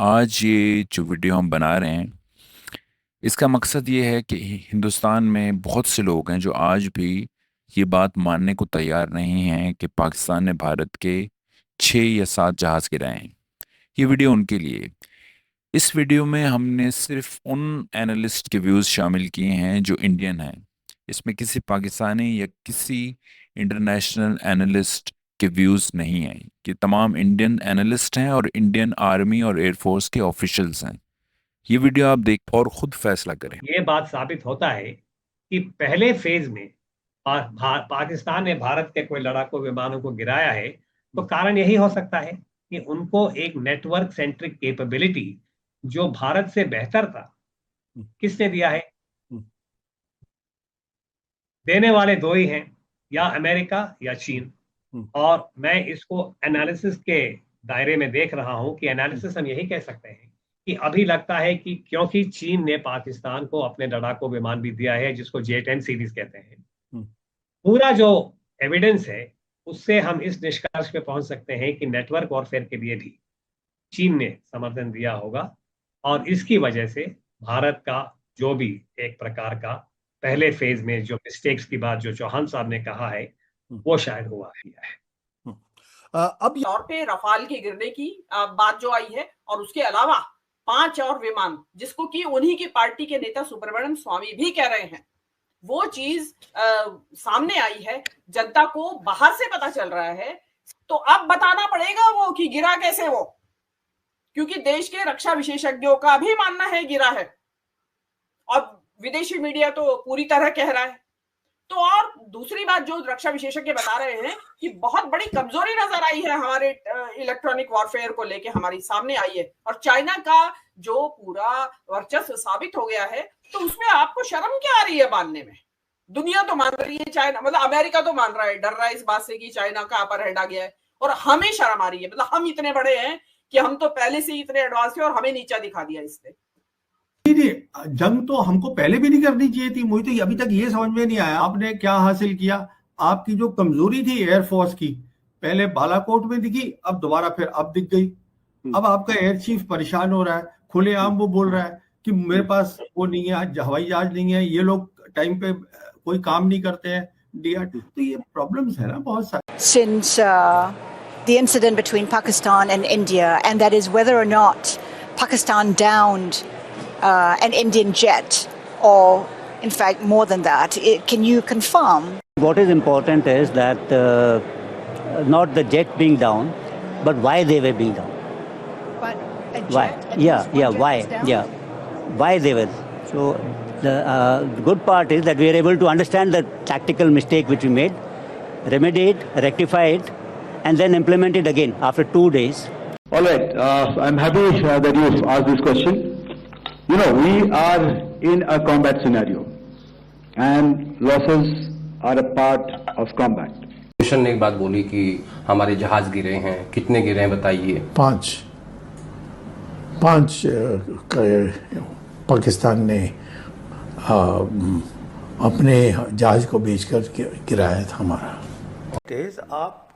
आज ये जो वीडियो हम बना रहे हैं इसका मकसद ये है कि हिंदुस्तान में बहुत से लोग हैं जो आज भी ये बात मानने को तैयार नहीं हैं कि पाकिस्तान ने भारत के 6 या 7 जहाज़ गिराए हैं। ये वीडियो उनके लिए। इस वीडियो में हमने सिर्फ उन एनालिस्ट के व्यूज़ शामिल किए हैं जो इंडियन हैं। इसमें किसी पाकिस्तानी या किसी इंटरनेशनल एनालिस्ट के व्यूज़ नहीं हैं। कि तमाम इंडियन एनालिस्ट हैं और इंडियन आर्मी और एयरफोर्स के ऑफिशियल्स हैं। ये वीडियो आप देख और खुद फैसला करें। ये बात साबित होता है कि पहले फेज में पाकिस्तान ने भारत के कोई लड़ाकू विमानों को गिराया है, तो कारण यही हो सकता है कि उनको एक नेटवर्क सेंट्रिक कैपेबिलिटी जो भारत से बेहतर था, किसने दिया है? देने वाले दो ही हैं, या अमेरिका या चीन। और मैं इसको एनालिसिस के दायरे में देख रहा हूं कि एनालिसिस हम यही कह सकते हैं कि अभी लगता है कि क्योंकि चीन ने पाकिस्तान को अपने लड़ाकू विमान भी दिया है, जिसको J-10 सीरीज कहते हैं, पूरा जो एविडेंस है उससे हम इस निष्कर्ष पे पहुंच सकते हैं कि नेटवर्क वॉरफेयर के लिए भी चीन ने समर्थन दिया होगा। और इसकी वजह से भारत का जो भी एक प्रकार का पहले फेज में जो मिस्टेक्स की बात जो चौहान साहब ने कहा है वो शायद हुआ है। अब तौर पे रफाल के गिरने की बात जो आई है, और उसके अलावा 5 और विमान जिसको कि उन्हीं की पार्टी के नेता सुब्रमण्यम स्वामी भी कह रहे हैं, वो चीज सामने आई है, जनता को बाहर से पता चल रहा है। तो अब बताना पड़ेगा वो कि गिरा कैसे वो, क्योंकि देश के रक्षा विशेषज्ञों का भी मानना है गिरा है, और विदेशी मीडिया तो पूरी तरह कह रहा है। तो और दूसरी बात जो रक्षा विशेषज्ञ बता रहे हैं कि बहुत बड़ी कमजोरी नजर आई है हमारे इलेक्ट्रॉनिक वॉरफेयर को लेके, हमारी सामने आई है, और चाइना का जो पूरा वर्चस्व साबित हो गया है, तो उसमें आपको शर्म क्या आ रही है मानने में? दुनिया तो मान रही है, चाइना मतलब अमेरिका तो मान रहा है, डर रहा है इस बात से कि चाइना का अपर हेड आ गया है, और हमें शर्म आ रही है। मतलब हम इतने बड़े हैं कि हम तो पहले से ही इतने एडवांस थे और हमें नीचा दिखा दिया इसने। जंग तो हमको पहले भी नहीं करनी चाहिए थी। मुझे तो अभी तक ये समझ में नहीं आया आपने क्या हासिल किया। आपकी जो कमजोरी थी एयरफोर्स की, पहले बालाकोट में दिखी, अब दोबारा फिर अब दिख गई। अब आपका एयर चीफ परेशान हो रहा है, खुलेआम वो बोल रहा है कि मेरे पास वो नहीं है, हवाई जहाज नहीं है, ये लोग टाइम पे कोई काम नहीं करते हैं डीआर। तो ये प्रॉब्लम्स है ना बहुत सारे। Since the incident between Pakistan and India, and that is whether or not Pakistan downed an Indian jet, or in fact more than that. Can you confirm? What is important is that not the jet being down, but why they were being down. But a jet, Why? Why? Down? Why they were. So the good part is that we are able to understand the tactical mistake which we made, remedy it, rectify it, and then implement it again after 2 days. All right, I'm happy that you've asked this question. You know, we are in a combat scenario, and losses are a part of combat. Mission ने एक बात बोली कि हमारे जहाज गिरे हैं, कितने गिरे हैं बताइए? 5 पाकिस्तान ने अपने जहाज को बेचकर गिराया था हमारा।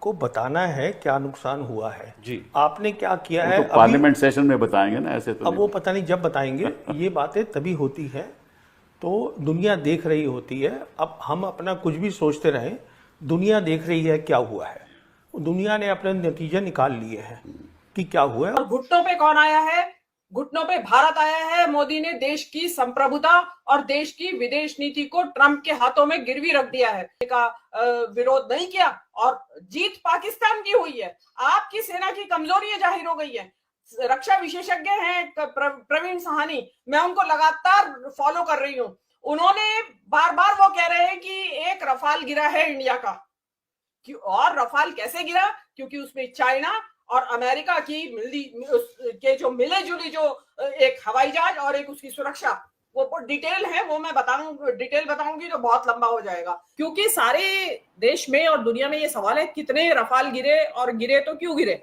आपको बताना है क्या नुकसान हुआ है जी, आपने क्या किया है। तो पार्लियामेंट सेशन में बताएंगे ना, ऐसे तो अब वो पता नहीं जब बताएंगे। ये बातें तभी होती है तो दुनिया देख रही होती है। अब हम अपना कुछ भी सोचते रहें, दुनिया देख रही है क्या हुआ है। दुनिया ने अपने नतीजे निकाल लिए हैं कि क्या हुआ है। और घुटनों पे कौन आया है? घुटनों पे भारत आया है। मोदी ने देश की संप्रभुता और देश की विदेश नीति को ट्रंप के हाथों में गिरवी रख दिया है, का विरोध नहीं किया, और जीत पाकिस्तान की हुई है। आपकी सेना की कमजोरी जाहिर हो गई है। रक्षा विशेषज्ञ हैं प्रवीण सहानी, मैं उनको लगातार फॉलो कर रही हूँ। उन्होंने बार बार वो कह रहे हैं कि एक रफाल गिरा है इंडिया का। और रफाल कैसे गिरा? क्योंकि उसमें चाइना और अमेरिका की के जो मिले जुली जो एक हवाई जहाज और एक उसकी सुरक्षा, वो डिटेल है, वो मैं डिटेल बताऊंगी तो बहुत लंबा हो जाएगा। क्योंकि सारे देश में और दुनिया में ये सवाल है कितने रफाल गिरे, और गिरे तो क्यों गिरे।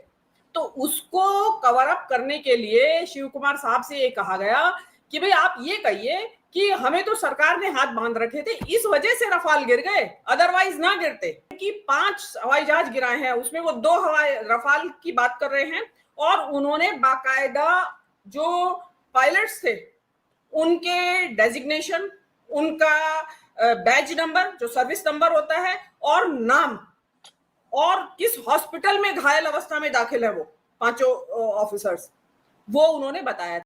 तो उसको कवर अप करने के लिए शिव कुमार साहब से ये कहा गया कि भाई आप ये कहिए कि हमें तो सरकार ने हाथ बांध रखे थे, इस वजह से रफाल गिर गए, अदरवाइज ना गिरते। कि 5 हवाई जहाज गिराए हैं, उसमें वो 2 रफाल की बात कर रहे हैं, और उन्होंने बाकायदा जो पायलट्स थे उनके डेजिग्नेशन, उनका बैज नंबर जो सर्विस नंबर होता है, और नाम, और किस हॉस्पिटल में घायल अवस्था में दाखिल है वो पांचों ऑफिसर्स, वो उन्होंने बताया।